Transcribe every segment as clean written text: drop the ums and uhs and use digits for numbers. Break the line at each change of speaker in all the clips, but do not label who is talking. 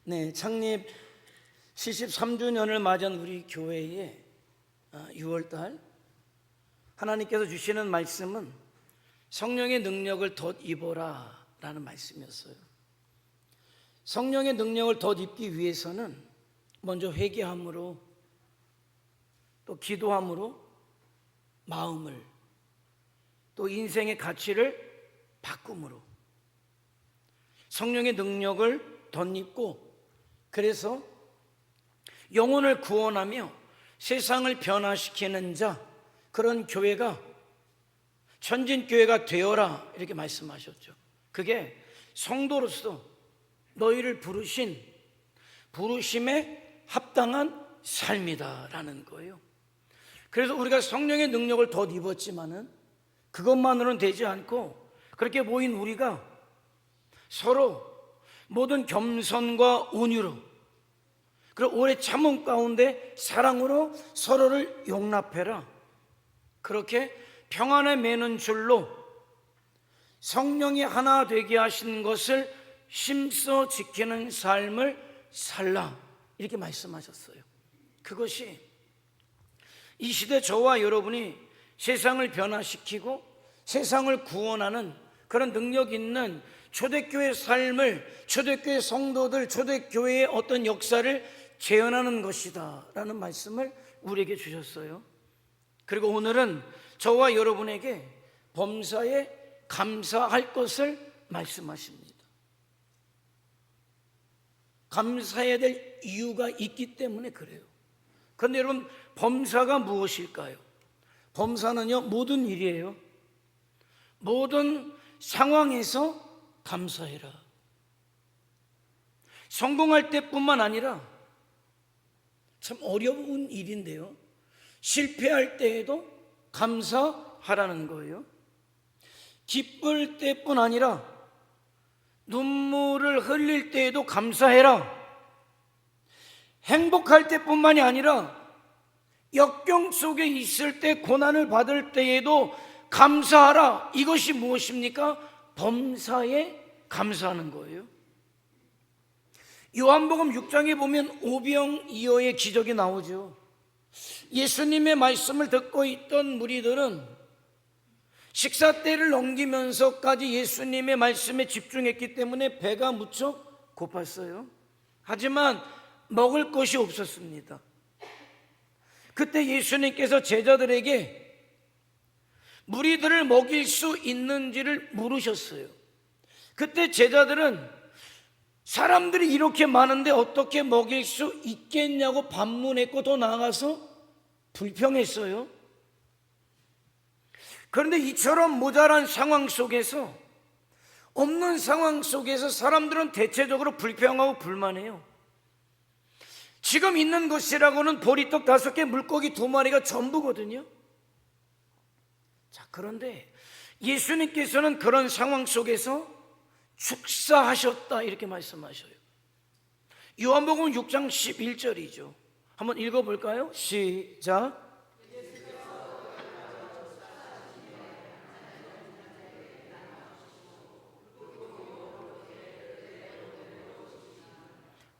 네, 창립 73주년을 맞은 우리 교회에 6월달 하나님께서 주시는 말씀은 성령의 능력을 덧입어라 라는 말씀이었어요. 성령의 능력을 덧입기 위해서는 먼저 회개함으로, 또 기도함으로 마음을, 또 인생의 가치를 바꿈으로 성령의 능력을 덧입고, 그래서 영혼을 구원하며 세상을 변화시키는 자, 그런 교회가 천진교회가 되어라 이렇게 말씀하셨죠. 그게 성도로서 너희를 부르신 부르심에 합당한 삶이다 라는 거예요. 그래서 우리가 성령의 능력을 덧입었지만은 그것만으로는 되지 않고, 그렇게 모인 우리가 서로 모든 겸손과 온유로, 그리고 오래 참음 가운데 사랑으로 서로를 용납해라, 그렇게 평안에 매는 줄로 성령이 하나 되게 하신 것을 힘써 지키는 삶을 살라 이렇게 말씀하셨어요. 그것이 이 시대 저와 여러분이 세상을 변화시키고 세상을 구원하는 그런 능력 있는 초대교회 삶을, 초대교회 성도들, 초대교회의 어떤 역사를 재현하는 것이다 라는 말씀을 우리에게 주셨어요. 그리고 오늘은 저와 여러분에게 범사에 감사할 것을 말씀하십니다. 감사해야 될 이유가 있기 때문에 그래요. 그런데 여러분, 범사가 무엇일까요? 범사는요, 모든 일이에요. 모든 상황에서 감사해라. 성공할 때뿐만 아니라 참 어려운 일인데요, 실패할 때에도 감사하라는 거예요. 기쁠 때뿐 아니라 눈물을 흘릴 때에도 감사해라. 행복할 때뿐만이 아니라 역경 속에 있을 때, 고난을 받을 때에도 감사하라. 이것이 무엇입니까? 범사에 감사하는 거예요. 요한복음 6장에 보면 오병이어의 기적이 나오죠. 예수님의 말씀을 듣고 있던 무리들은 식사 때를 넘기면서까지 예수님의 말씀에 집중했기 때문에 배가 무척 고팠어요. 하지만 먹을 것이 없었습니다. 그때 예수님께서 제자들에게 무리들을 먹일 수 있는지를 물으셨어요. 그때 제자들은 사람들이 이렇게 많은데 어떻게 먹일 수 있겠냐고 반문했고, 더 나아가서 불평했어요. 그런데 이처럼 모자란 상황 속에서, 없는 상황 속에서 사람들은 대체적으로 불평하고 불만해요. 지금 있는 것이라고는 보리떡 5개, 물고기 2마리가 전부거든요. 자, 그런데 예수님께서는 그런 상황 속에서 축사하셨다 이렇게 말씀하셔요. 요한복음 6장 11절이죠. 한번 읽어볼까요? 시작.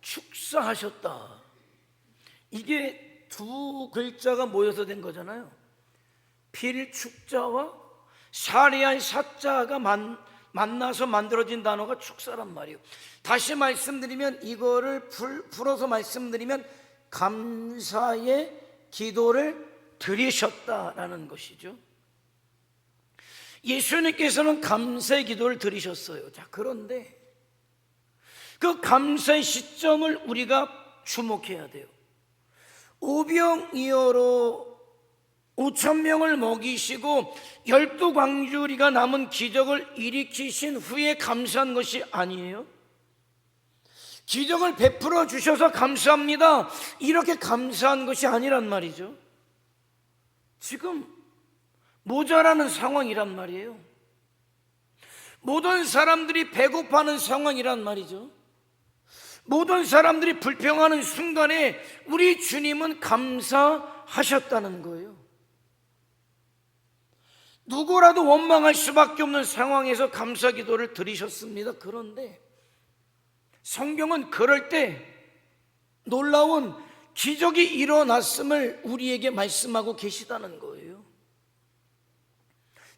축사하셨다. 이게 두 글자가 모여서 된 거잖아요. 필축자와 사리할 사자가 만나서 만들어진 단어가 축사란 말이에요. 다시 말씀드리면, 이거를 풀어서 말씀드리면 감사의 기도를 드리셨다라는 것이죠. 예수님께서는 감사의 기도를 드리셨어요. 자, 그런데 그 감사의 시점을 우리가 주목해야 돼요. 오병이어로 5,000명을 먹이시고 12광주리가 남은 기적을 일으키신 후에 감사한 것이 아니에요. 기적을 베풀어 주셔서 감사합니다, 이렇게 감사한 것이 아니란 말이죠. 지금 모자라는 상황이란 말이에요. 모든 사람들이 배고파하는 상황이란 말이죠. 모든 사람들이 불평하는 순간에 우리 주님은 감사하셨다는 거예요. 누구라도 원망할 수밖에 없는 상황에서 감사 기도를 드리셨습니다. 그런데 성경은 그럴 때 놀라운 기적이 일어났음을 우리에게 말씀하고 계시다는 거예요.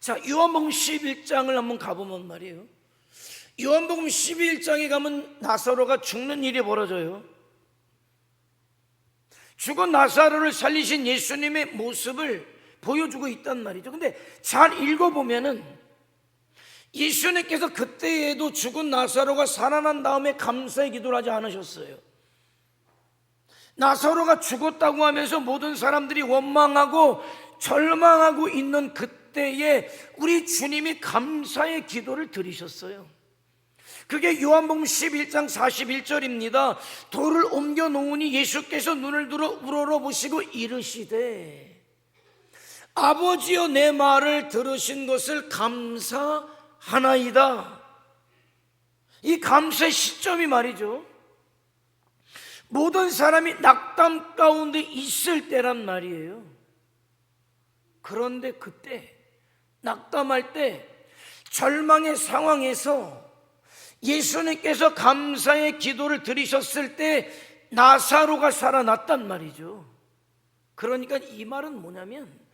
자, 요한복음 11장을 한번 가보면 말이에요, 요한복음 11장에 가면 나사로가 죽는 일이 벌어져요. 죽은 나사로를 살리신 예수님의 모습을 보여주고 있단 말이죠. 근데 잘 읽어보면은 예수님께서 그때에도 죽은 나사로가 살아난 다음에 감사의 기도를 하지 않으셨어요. 나사로가 죽었다고 하면서 모든 사람들이 원망하고 절망하고 있는 그때에 우리 주님이 감사의 기도를 드리셨어요. 그게 요한복음 11장 41절입니다. 돌을 옮겨 놓으니 예수께서 눈을 들어 우러러보시고 이르시되 아버지여 내 말을 들으신 것을 감사하나이다. 이 감사의 시점이 말이죠, 모든 사람이 낙담 가운데 있을 때란 말이에요. 그런데 그때 낙담할 때 절망의 상황에서 예수님께서 감사의 기도를 드리셨을 때 나사로가 살아났단 말이죠. 그러니까 이 말은 뭐냐면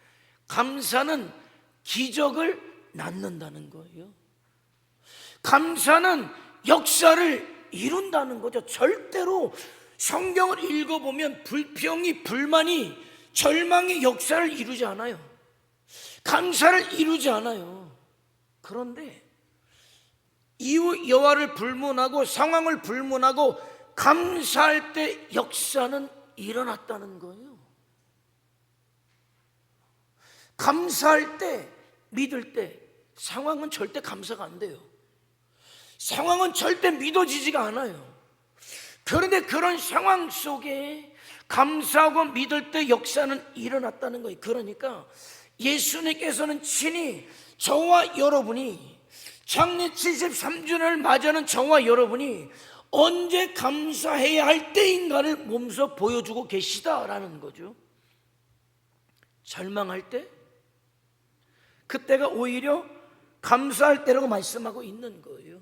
감사는 기적을 낳는다는 거예요. 감사는 역사를 이룬다는 거죠. 절대로 성경을 읽어보면 불평이, 불만이, 절망의 역사를 이루지 않아요. 감사를 이루지 않아요. 그런데 이후 여호와를 불문하고 상황을 불문하고 감사할 때 역사는 일어났다는 거예요. 감사할 때, 믿을 때 상황은 절대 감사가 안 돼요. 상황은 절대 믿어지지가 않아요. 그런데 그런 상황 속에 감사하고 믿을 때 역사는 일어났다는 거예요. 그러니까 예수님께서는 친히 저와 여러분이 장례 73주년을 맞이하는 저와 여러분이 언제 감사해야 할 때인가를 몸소 보여주고 계시다라는 거죠. 절망할 때, 그때가 오히려 감사할 때라고 말씀하고 있는 거예요.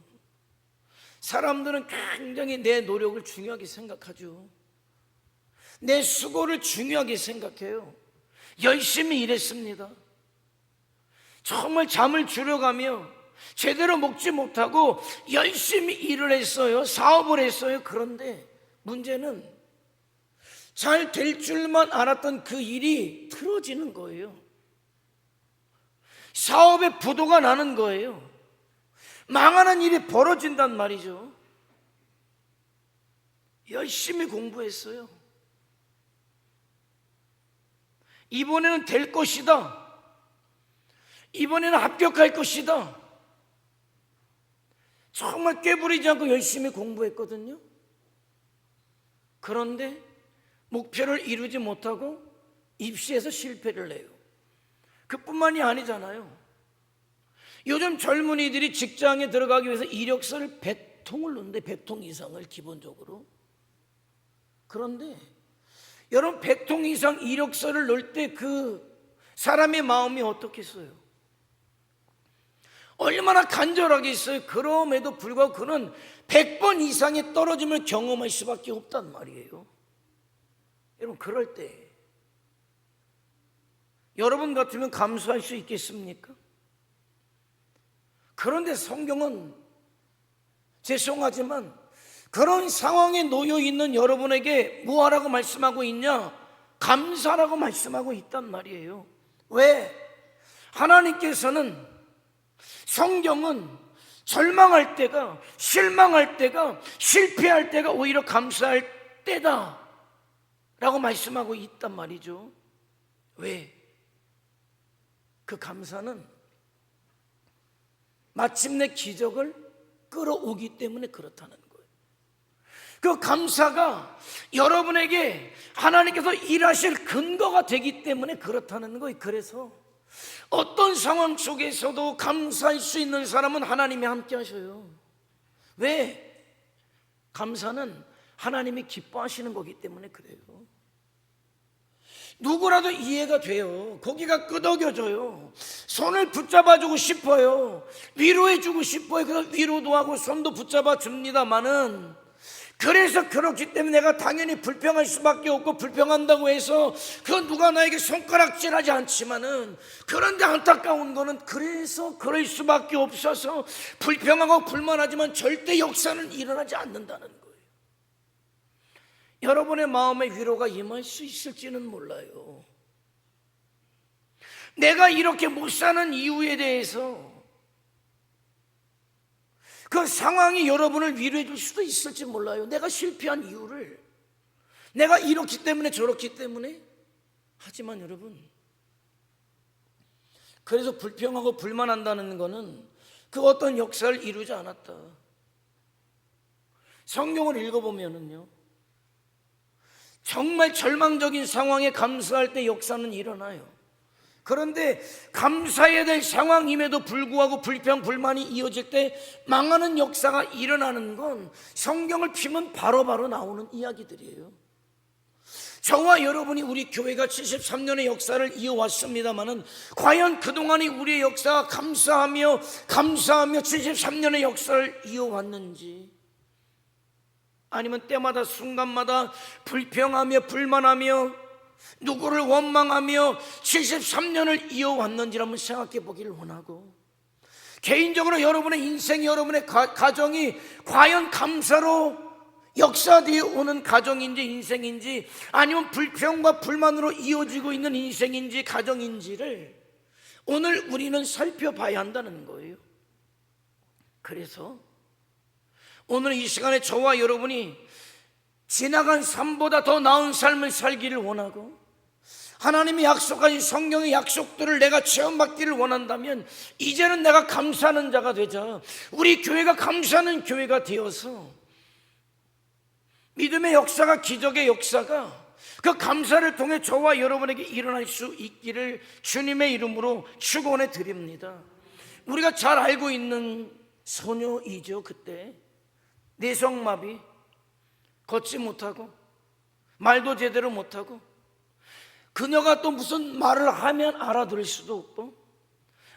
사람들은 굉장히 내 노력을 중요하게 생각하죠. 내 수고를 중요하게 생각해요. 열심히 일했습니다. 정말 잠을 줄여가며 제대로 먹지 못하고 열심히 일을 했어요. 사업을 했어요. 그런데 문제는 잘 될 줄만 알았던 그 일이 틀어지는 거예요. 사업에 부도가 나는 거예요. 망하는 일이 벌어진단 말이죠. 열심히 공부했어요. 이번에는 될 것이다. 이번에는 합격할 것이다. 정말 꾀부리지 않고 열심히 공부했거든요. 그런데 목표를 이루지 못하고 입시에서 실패를 해요. 그뿐만이 아니잖아요. 요즘 젊은이들이 직장에 들어가기 위해서 이력서를 100통을 넣는데 100통 이상을 기본적으로. 그런데 여러분 100통 이상 이력서를 넣을 때 그 사람의 마음이 어떻겠어요? 얼마나 간절하겠어요? 그럼에도 불구하고 그는 100번 이상의 떨어짐을 경험할 수밖에 없단 말이에요. 여러분 그럴 때 여러분 같으면 감수할 수 있겠습니까? 그런데 성경은 죄송하지만 그런 상황에 놓여 있는 여러분에게 뭐하라고 말씀하고 있냐? 감사라고 말씀하고 있단 말이에요. 왜? 하나님께서는, 성경은 절망할 때가, 실망할 때가, 실패할 때가 오히려 감사할 때다 라고 말씀하고 있단 말이죠. 왜? 그 감사는 마침내 기적을 끌어오기 때문에 그렇다는 거예요. 그 감사가 여러분에게 하나님께서 일하실 근거가 되기 때문에 그렇다는 거예요. 그래서 어떤 상황 속에서도 감사할 수 있는 사람은 하나님이 함께 하셔요. 왜? 감사는 하나님이 기뻐하시는 거기 때문에 그래요. 누구라도 이해가 돼요. 고기가 끄덕여져요. 손을 붙잡아주고 싶어요. 위로해주고 싶어요. 그래서 위로도 하고 손도 붙잡아 줍니다마는 그래서 그렇기 때문에 내가 당연히 불평할 수밖에 없고, 불평한다고 해서 그 누가 나에게 손가락질하지 않지만은, 그런데 안타까운 거는 그래서 그럴 수밖에 없어서 불평하고 불만하지만 절대 역사는 일어나지 않는다는 거예요. 여러분의 마음에 위로가 임할 수 있을지는 몰라요. 내가 이렇게 못 사는 이유에 대해서 그 상황이 여러분을 위로해 줄 수도 있을지 몰라요. 내가 실패한 이유를, 내가 이렇기 때문에 저렇기 때문에. 하지만 여러분, 그래서 불평하고 불만한다는 것은 그 어떤 역사를 이루지 않았다. 성경을 읽어보면은요, 정말 절망적인 상황에 감사할 때 역사는 일어나요. 그런데 감사해야 될 상황임에도 불구하고 불평, 불만이 이어질 때 망하는 역사가 일어나는 건 성경을 피면 바로바로 나오는 이야기들이에요. 저와 여러분이, 우리 교회가 73년의 역사를 이어왔습니다마는 과연 그동안이 우리의 역사가 감사하며 73년의 역사를 이어왔는지, 아니면 때마다 순간마다 불평하며 불만하며 누구를 원망하며 73년을 이어왔는지를 한번 생각해 보기를 원하고, 개인적으로 여러분의 인생, 여러분의 가정이 과연 감사로 역사되어 오는 가정인지 인생인지, 아니면 불평과 불만으로 이어지고 있는 인생인지 가정인지를 오늘 우리는 살펴봐야 한다는 거예요. 그래서 오늘 이 시간에 저와 여러분이 지나간 삶보다 더 나은 삶을 살기를 원하고, 하나님이 약속하신 성경의 약속들을 내가 체험받기를 원한다면 이제는 내가 감사하는 자가 되자. 우리 교회가 감사하는 교회가 되어서 믿음의 역사가, 기적의 역사가 그 감사를 통해 저와 여러분에게 일어날 수 있기를 주님의 이름으로 축원해 드립니다. 우리가 잘 알고 있는 소녀이죠. 그때 뇌성마비, 걷지 못하고 말도 제대로 못하고, 그녀가 또 무슨 말을 하면 알아들을 수도 없고,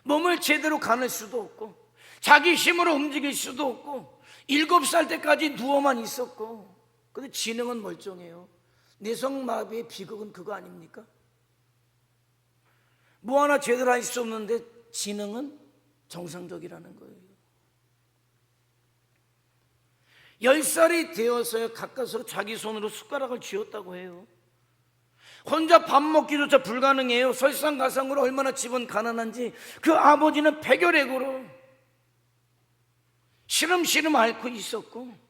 몸을 제대로 가눌 수도 없고, 자기 힘으로 움직일 수도 없고, 7살 때까지 누워만 있었고, 근데 지능은 멀쩡해요. 뇌성마비의 비극은 그거 아닙니까? 뭐 하나 제대로 할 수 없는데 지능은 정상적이라는 거예요. 10살이 되어서야 가까스로 자기 손으로 숟가락을 쥐었다고 해요. 혼자 밥 먹기조차 불가능해요. 설상가상으로 얼마나 집은 가난한지 그 아버지는 폐결핵으로 시름시름 앓고 있었고,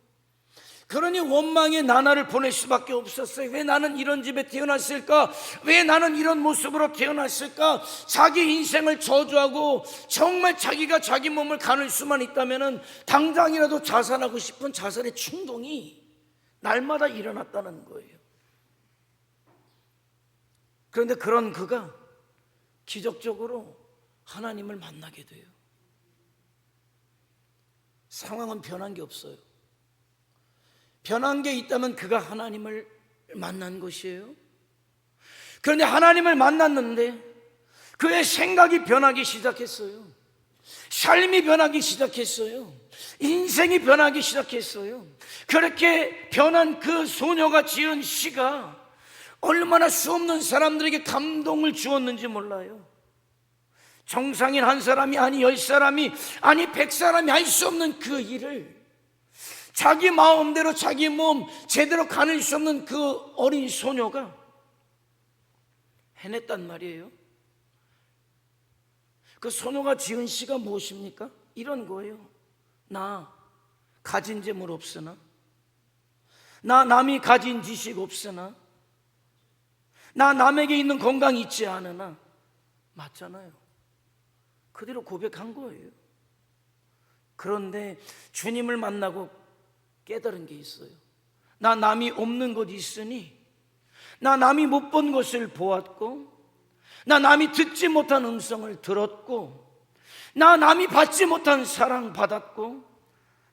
그러니 원망의 나날을 보낼 수밖에 없었어요. 왜 나는 이런 집에 태어났을까? 왜 나는 이런 모습으로 태어났을까? 자기 인생을 저주하고 정말 자기가 자기 몸을 가눌 수만 있다면 당장이라도 자살하고 싶은 자살의 충동이 날마다 일어났다는 거예요. 그런데 그런 그가 기적적으로 하나님을 만나게 돼요. 상황은 변한 게 없어요. 변한 게 있다면 그가 하나님을 만난 것이에요. 그런데 하나님을 만났는데 그의 생각이 변하기 시작했어요. 삶이 변하기 시작했어요. 인생이 변하기 시작했어요. 그렇게 변한 그 소녀가 지은 시가 얼마나 수없는 사람들에게 감동을 주었는지 몰라요. 정상인 한 사람이, 아니 10사람이, 아니 100사람이 할 수 없는 그 일을 자기 마음대로 자기 몸 제대로 가눌 수 없는 그 어린 소녀가 해냈단 말이에요. 그 소녀가 지은 시가 무엇입니까? 이런 거예요. 나 가진 재물 없으나, 나 남이 가진 지식 없으나, 나 남에게 있는 건강 있지 않으나. 맞잖아요. 그대로 고백한 거예요. 그런데 주님을 만나고 깨달은 게 있어요. 나 남이 없는 것 있으니, 나 남이 못 본 것을 보았고, 나 남이 듣지 못한 음성을 들었고, 나 남이 받지 못한 사랑 받았고,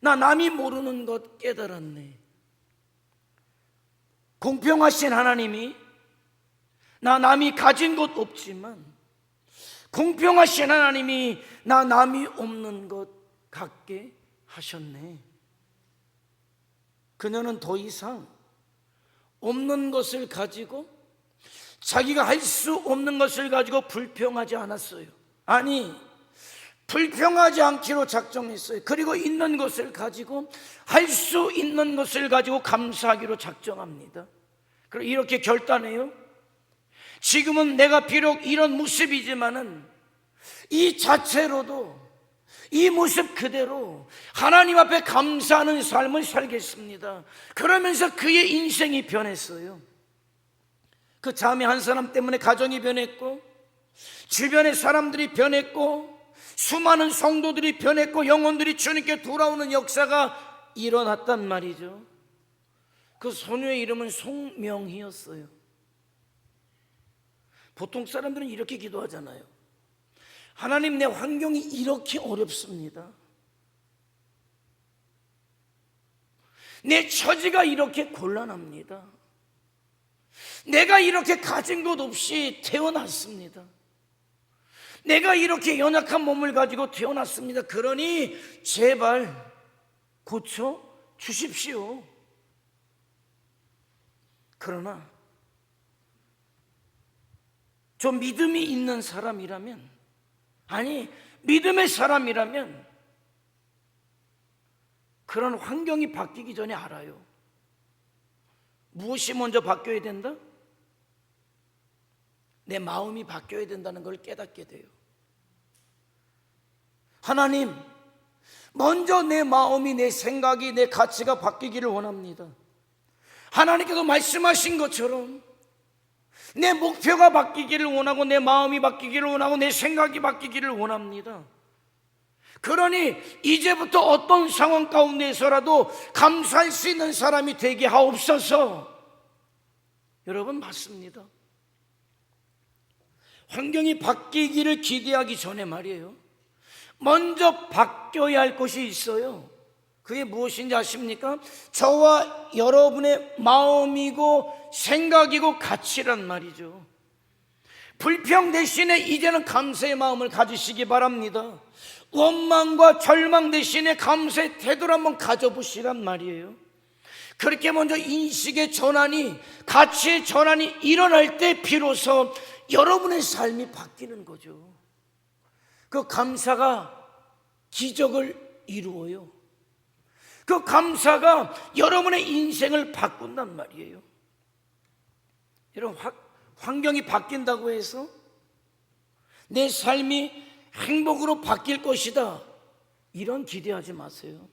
나 남이 모르는 것 깨달았네. 공평하신 하나님이 나 남이 가진 것 없지만 공평하신 하나님이 나 남이 없는 것 갖게 하셨네. 그녀는 더 이상 없는 것을 가지고, 자기가 할 수 없는 것을 가지고 불평하지 않았어요. 아니, 불평하지 않기로 작정했어요. 그리고 있는 것을 가지고, 할 수 있는 것을 가지고 감사하기로 작정합니다. 그리고 이렇게 결단해요. 지금은 내가 비록 이런 모습이지만은 이 자체로도, 이 모습 그대로 하나님 앞에 감사하는 삶을 살겠습니다. 그러면서 그의 인생이 변했어요. 그 자매 한 사람 때문에 가정이 변했고, 주변의 사람들이 변했고, 수많은 성도들이 변했고, 영혼들이 주님께 돌아오는 역사가 일어났단 말이죠. 그 소녀의 이름은 송명희였어요. 보통 사람들은 이렇게 기도하잖아요. 하나님, 내 환경이 이렇게 어렵습니다. 내 처지가 이렇게 곤란합니다. 내가 이렇게 가진 것 없이 태어났습니다. 내가 이렇게 연약한 몸을 가지고 태어났습니다. 그러니 제발 고쳐 주십시오. 그러나 좀 믿음이 있는 사람이라면, 아니 믿음의 사람이라면 그런 환경이 바뀌기 전에 알아요. 무엇이 먼저 바뀌어야 된다? 내 마음이 바뀌어야 된다는 걸 깨닫게 돼요. 하나님, 먼저 내 마음이, 내 생각이, 내 가치가 바뀌기를 원합니다. 하나님께서 말씀하신 것처럼 내 목표가 바뀌기를 원하고, 내 마음이 바뀌기를 원하고, 내 생각이 바뀌기를 원합니다. 그러니 이제부터 어떤 상황 가운데서라도 감사할 수 있는 사람이 되게 하옵소서. 여러분, 맞습니다. 환경이 바뀌기를 기대하기 전에 말이에요, 먼저 바뀌어야 할 것이 있어요. 그게 무엇인지 아십니까? 저와 여러분의 마음이고 생각이고 가치란 말이죠. 불평 대신에 이제는 감사의 마음을 가지시기 바랍니다. 원망과 절망 대신에 감사의 태도를 한번 가져보시란 말이에요. 그렇게 먼저 인식의 전환이, 가치의 전환이 일어날 때 비로소 여러분의 삶이 바뀌는 거죠. 그 감사가 기적을 이루어요. 그 감사가 여러분의 인생을 바꾼단 말이에요. 여러분, 환경이 바뀐다고 해서 내 삶이 행복으로 바뀔 것이다, 이런 기대하지 마세요.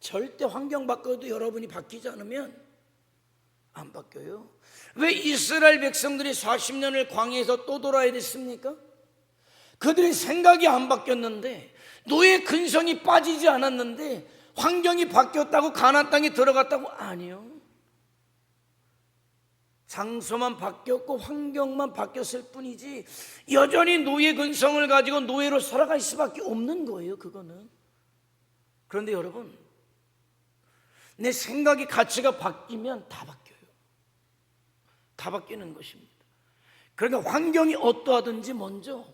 절대 환경 바꿔도 여러분이 바뀌지 않으면 안 바뀌어요. 왜 이스라엘 백성들이 40년을 광야에서 또 돌아야 됐습니까? 그들의 생각이 안 바뀌었는데, 노예 근성이 빠지지 않았는데, 환경이 바뀌었다고 가나안 땅에 들어갔다고? 아니요. 장소만 바뀌었고 환경만 바뀌었을 뿐이지 여전히 노예 근성을 가지고 노예로 살아갈 수밖에 없는 거예요, 그거는. 그런데 여러분, 내 생각이, 가치가 바뀌면 다 바뀌어요. 다 바뀌는 것입니다. 그러니까 환경이 어떠하든지 먼저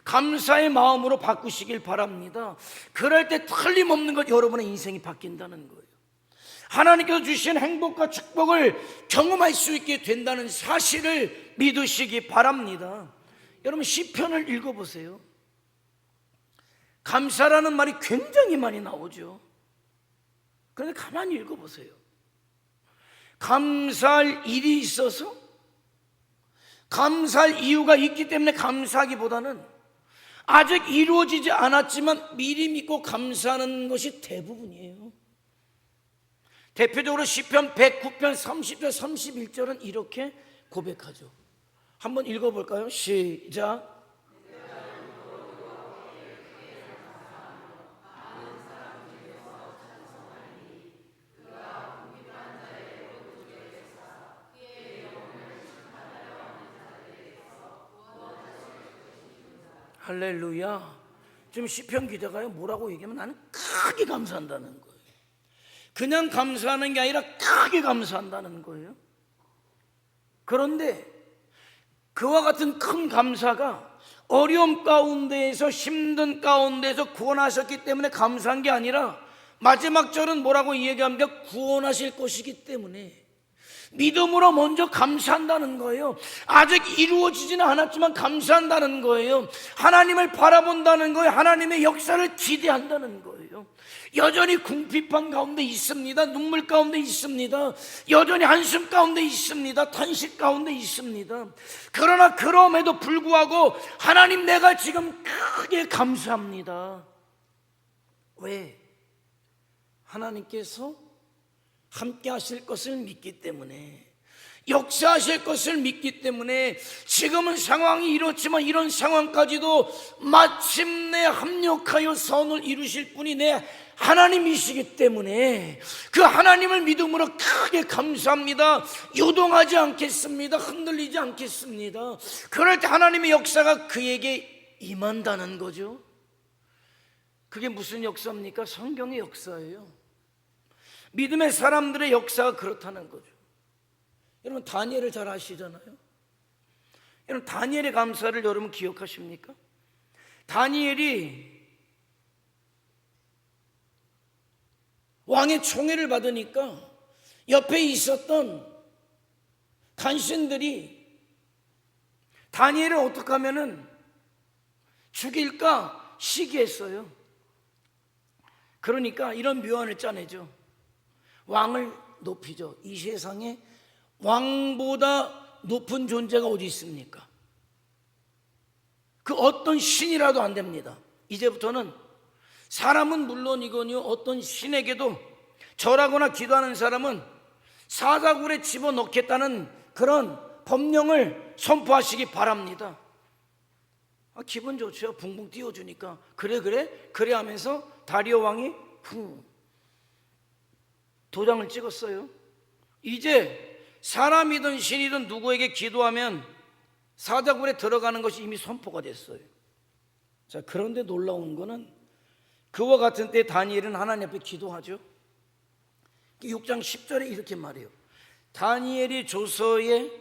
감사의 마음으로 바꾸시길 바랍니다. 그럴 때 틀림없는 것, 여러분의 인생이 바뀐다는 거예요. 하나님께서 주신 행복과 축복을 경험할 수 있게 된다는 사실을 믿으시기 바랍니다. 여러분, 시편을 읽어보세요. 감사라는 말이 굉장히 많이 나오죠. 그런데 가만히 읽어보세요. 감사할 일이 있어서, 감사할 이유가 있기 때문에 감사하기보다는 아직 이루어지지 않았지만 미리 믿고 감사하는 것이 대부분이에요. 대표적으로 시편 109편 30절 31절은 이렇게 고백하죠. 한번 읽어볼까요? 시작. 할렐루야. 지금 시편 기자가요, 뭐라고 얘기하면 나는 크게 감사한다는 거예요. 그냥 감사하는 게 아니라 크게 감사한다는 거예요. 그런데 그와 같은 큰 감사가 어려움 가운데에서, 힘든 가운데에서 구원하셨기 때문에 감사한 게 아니라 마지막 절은 뭐라고 얘기합니까? 구원하실 것이기 때문에 믿음으로 먼저 감사한다는 거예요. 아직 이루어지지는 않았지만 감사한다는 거예요. 하나님을 바라본다는 거예요. 하나님의 역사를 기대한다는 거예요. 여전히 궁핍한 가운데 있습니다. 눈물 가운데 있습니다. 여전히 한숨 가운데 있습니다. 탄식 가운데 있습니다. 그러나 그럼에도 불구하고 하나님, 내가 지금 크게 감사합니다. 왜? 하나님께서 함께 하실 것을 믿기 때문에, 역사하실 것을 믿기 때문에, 지금은 상황이 이렇지만 이런 상황까지도 마침내 합력하여 선을 이루실 분이 내 하나님이시기 때문에 그 하나님을 믿음으로 크게 감사합니다. 요동하지 않겠습니다. 흔들리지 않겠습니다. 그럴 때 하나님의 역사가 그에게 임한다는 거죠. 그게 무슨 역사입니까? 성경의 역사예요. 믿음의 사람들의 역사가 그렇다는 거죠. 여러분, 다니엘을 잘 아시잖아요. 여러분, 다니엘의 감사를 여러분 기억하십니까? 다니엘이 왕의 총애를 받으니까 옆에 있었던 간신들이 다니엘을 어떻게 하면은 죽일까 시기했어요. 그러니까 이런 묘안을 짜내죠. 왕을 높이죠. 이 세상에 왕보다 높은 존재가 어디 있습니까? 그 어떤 신이라도 안 됩니다. 이제부터는 사람은 물론이거니와 어떤 신에게도 절하거나 기도하는 사람은 사자굴에 집어넣겠다는 그런 법령을 선포하시기 바랍니다. 기분 좋죠. 붕붕 띄워주니까. 그래 하면서 다리오 왕이 도장을 찍었어요. 이제 사람이든 신이든 누구에게 기도하면 사자굴에 들어가는 것이 이미 선포가 됐어요. 자, 그런데 놀라운 거는 그와 같은 때 다니엘은 하나님 앞에 기도하죠. 6장 10절에 이렇게 말해요. 다니엘이 조서에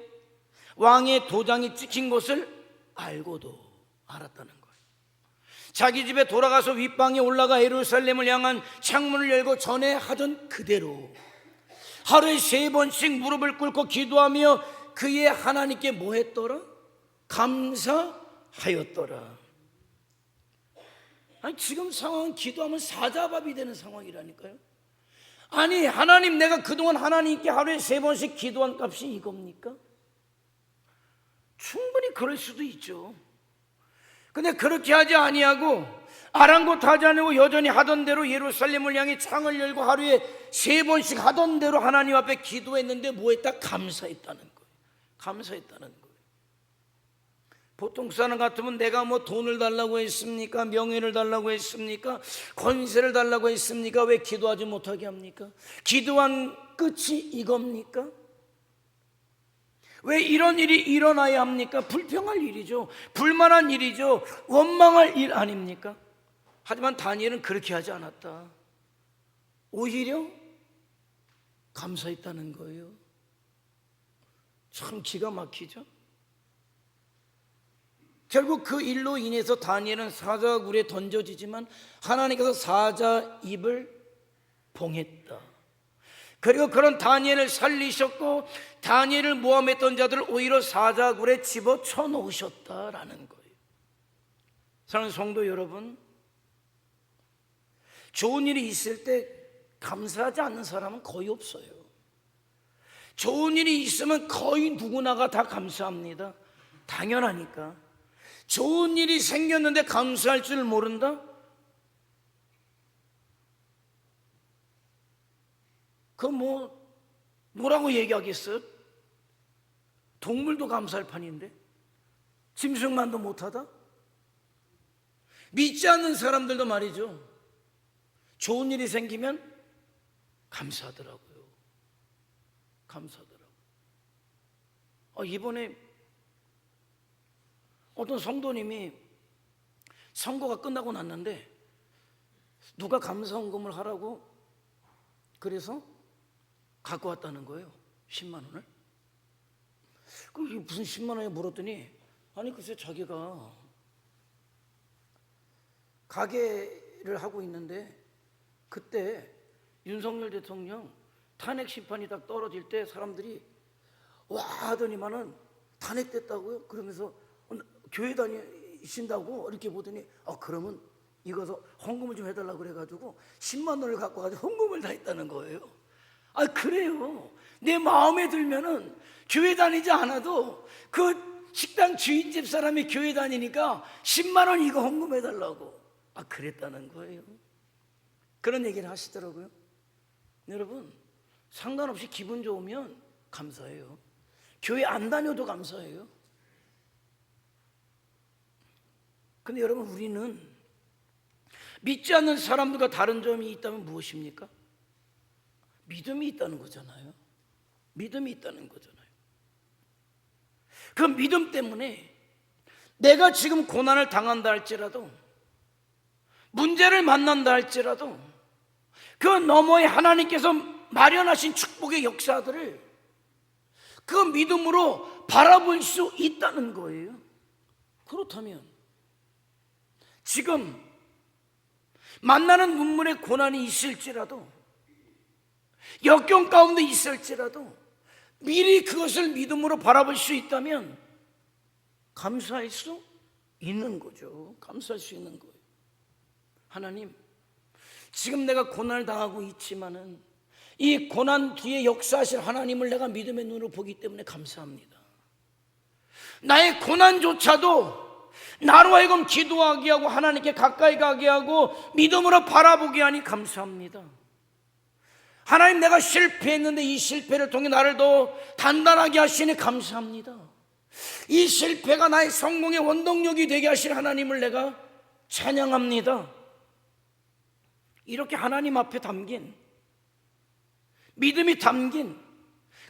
왕의 도장이 찍힌 것을 알고도 알았다는 거예요. 자기 집에 돌아가서 윗방에 올라가 예루살렘을 향한 창문을 열고 전에 하던 그대로 하루에 3번씩 무릎을 꿇고 기도하며 그의 하나님께 뭐 했더라? 감사하였더라. 아니, 지금 상황은 기도하면 사자밥이 되는 상황이라니까요. 아니, 하나님, 내가 그동안 하나님께 하루에 3번씩 기도한 값이 이겁니까? 충분히 그럴 수도 있죠. 근데 그렇게 하지 아니하고 아랑곳하지 않고 여전히 하던 대로 예루살렘을 향해 창을 열고 하루에 3번씩 하던 대로 하나님 앞에 기도했는데 뭐 했다? 감사했다는 거예요. 감사했다는 거예요. 보통 사람 같으면 내가 뭐 돈을 달라고 했습니까? 명예를 달라고 했습니까? 권세를 달라고 했습니까? 왜 기도하지 못하게 합니까? 기도한 끝이 이겁니까? 왜 이런 일이 일어나야 합니까? 불평할 일이죠. 불만한 일이죠. 원망할 일 아닙니까? 하지만 다니엘은 그렇게 하지 않았다. 오히려 감사했다는 거예요. 참 기가 막히죠. 결국 그 일로 인해서 다니엘은 사자굴에 던져지지만 하나님께서 사자 입을 봉했다. 그리고 그런 다니엘을 살리셨고 다니엘을 모함했던 자들을 오히려 사자굴에 집어쳐 놓으셨다라는 거예요. 사랑하는 성도 여러분, 좋은 일이 있을 때 감사하지 않는 사람은 거의 없어요. 좋은 일이 있으면 거의 누구나가 다 감사합니다. 당연하니까. 좋은 일이 생겼는데 감사할 줄 모른다? 그거 뭐라고 얘기하겠어요? 동물도 감사할 판인데 짐승만도 못하다? 믿지 않는 사람들도 말이죠, 좋은 일이 생기면 감사하더라고요. 감사하더라고요. 이번에 어떤 성도님이 선거가 끝나고 났는데 누가 감사헌금을 하라고 그래서 갖고 왔다는 거예요. 10만 원을. 그게 무슨 10만 원에 물었더니 아니 글쎄 자기가 가게를 하고 있는데 그때 윤석열 대통령 탄핵 심판이 딱 떨어질 때 사람들이 와 하더니만은 탄핵됐다고요? 그러면서 교회 다니신다고 이렇게 보더니 그러면 이거서 헌금을 좀 해달라고 그래가지고 10만 원을 갖고 가지고 헌금을 다 했다는 거예요. 그래요. 내 마음에 들면은 교회 다니지 않아도 그 식당 주인집 사람이 교회 다니니까 10만 원 이거 헌금해달라고 그랬다는 거예요. 그런 얘기를 하시더라고요. 여러분, 상관없이 기분 좋으면 감사해요. 교회 안 다녀도 감사해요. 근데 여러분, 우리는 믿지 않는 사람들과 다른 점이 있다면 무엇입니까? 믿음이 있다는 거잖아요. 믿음이 있다는 거잖아요. 그 믿음 때문에 내가 지금 고난을 당한다 할지라도, 문제를 만난다 할지라도 그 너머에 하나님께서 마련하신 축복의 역사들을 그 믿음으로 바라볼 수 있다는 거예요. 그렇다면 지금 만나는 눈물의 고난이 있을지라도, 역경 가운데 있을지라도 미리 그것을 믿음으로 바라볼 수 있다면 감사할 수 있는 거죠. 감사할 수 있는 거예요. 하나님, 지금 내가 고난을 당하고 있지만은 이 고난 뒤에 역사하실 하나님을 내가 믿음의 눈으로 보기 때문에 감사합니다. 나의 고난조차도 나로 하여금 기도하게 하고 하나님께 가까이 가게 하고 믿음으로 바라보게 하니 감사합니다. 하나님, 내가 실패했는데 이 실패를 통해 나를 더 단단하게 하시니 감사합니다. 이 실패가 나의 성공의 원동력이 되게 하실 하나님을 내가 찬양합니다. 이렇게 하나님 앞에 담긴, 믿음이 담긴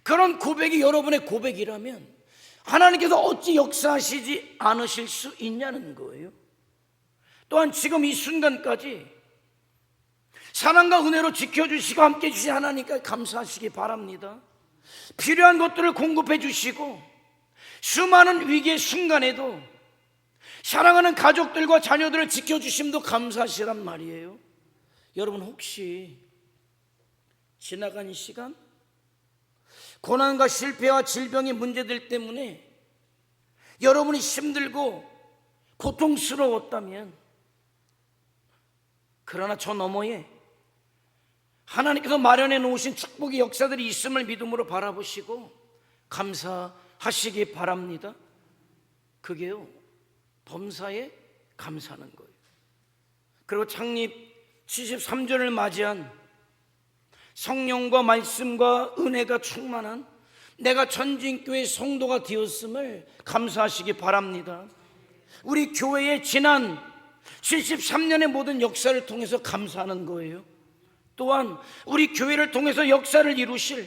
그런 고백이 여러분의 고백이라면 하나님께서 어찌 역사하시지 않으실 수 있냐는 거예요. 또한 지금 이 순간까지 사랑과 은혜로 지켜주시고 함께 해주신 하나님께 감사하시기 바랍니다. 필요한 것들을 공급해 주시고 수많은 위기의 순간에도 사랑하는 가족들과 자녀들을 지켜주심도 감사하시란 말이에요. 여러분, 혹시 지나간 이 시간, 고난과 실패와 질병의 문제들 때문에 여러분이 힘들고 고통스러웠다면, 그러나 저 너머에 하나님께서 마련해 놓으신 축복의 역사들이 있음을 믿음으로 바라보시고 감사하시기 바랍니다. 그게요, 범사에 감사하는 거예요. 그리고 창립 73주년을 맞이한 성령과 말씀과 은혜가 충만한 내가 전진교회 성도가 되었음을 감사하시기 바랍니다. 우리 교회의 지난 73년의 모든 역사를 통해서 감사하는 거예요. 또한 우리 교회를 통해서 역사를 이루실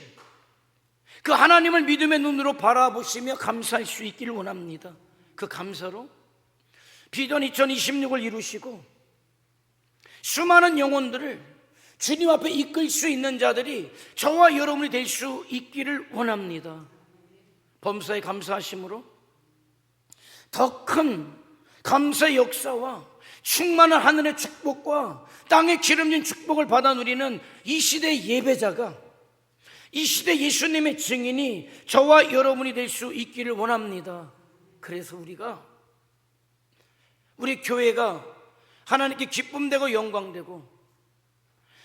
그 하나님을 믿음의 눈으로 바라보시며 감사할 수 있기를 원합니다. 그 감사로 비전 2026을 이루시고 수많은 영혼들을 주님 앞에 이끌 수 있는 자들이 저와 여러분이 될 수 있기를 원합니다. 범사에 감사하심으로 더 큰 감사의 역사와 충만한 하늘의 축복과 땅에 기름진 축복을 받아 누리는 이 시대의 예배자가, 이 시대 예수님의 증인이 저와 여러분이 될 수 있기를 원합니다. 그래서 우리 교회가 하나님께 기쁨되고 영광되고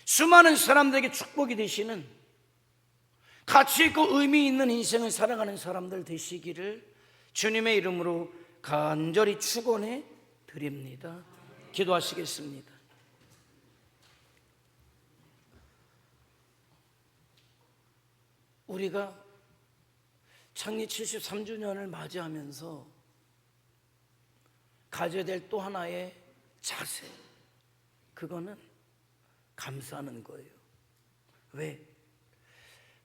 수많은 사람들에게 축복이 되시는 가치 있고 의미 있는 인생을 살아가는 사람들 되시기를 주님의 이름으로 간절히 축원해 드립니다. 기도하시겠습니다. 우리가 창립 73주년을 맞이하면서 가져야 될 또 하나의 자세, 그거는 감사하는 거예요. 왜?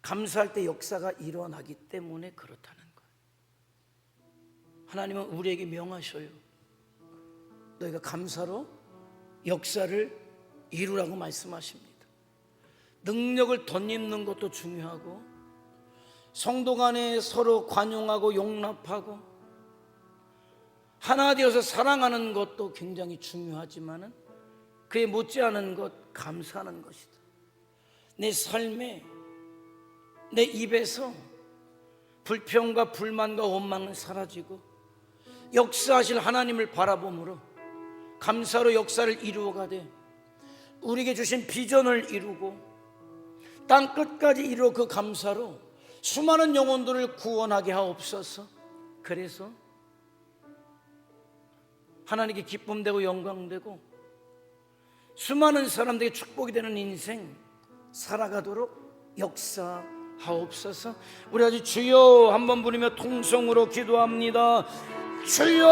감사할 때 역사가 일어나기 때문에 그렇다는 거예요. 하나님은 우리에게 명하셔요. 너희가 감사로 역사를 이루라고 말씀하십니다. 능력을 덧입는 것도 중요하고 성도 간에 서로 관용하고 용납하고 하나 되어서 사랑하는 것도 굉장히 중요하지만은 그에 못지않은 것, 감사하는 것이다. 내 삶에 내 입에서 불평과 불만과 원망은 사라지고 역사하실 하나님을 바라봄으로 감사로 역사를 이루어가되 우리에게 주신 비전을 이루고 땅 끝까지 이루어 그 감사로 수많은 영혼들을 구원하게 하옵소서. 그래서 하나님께 기쁨되고 영광되고 수많은 사람들에게 축복이 되는 인생 살아가도록 역사하옵소서. 우리 아주 주여 한번 부르며 통성으로 기도합니다. 주여.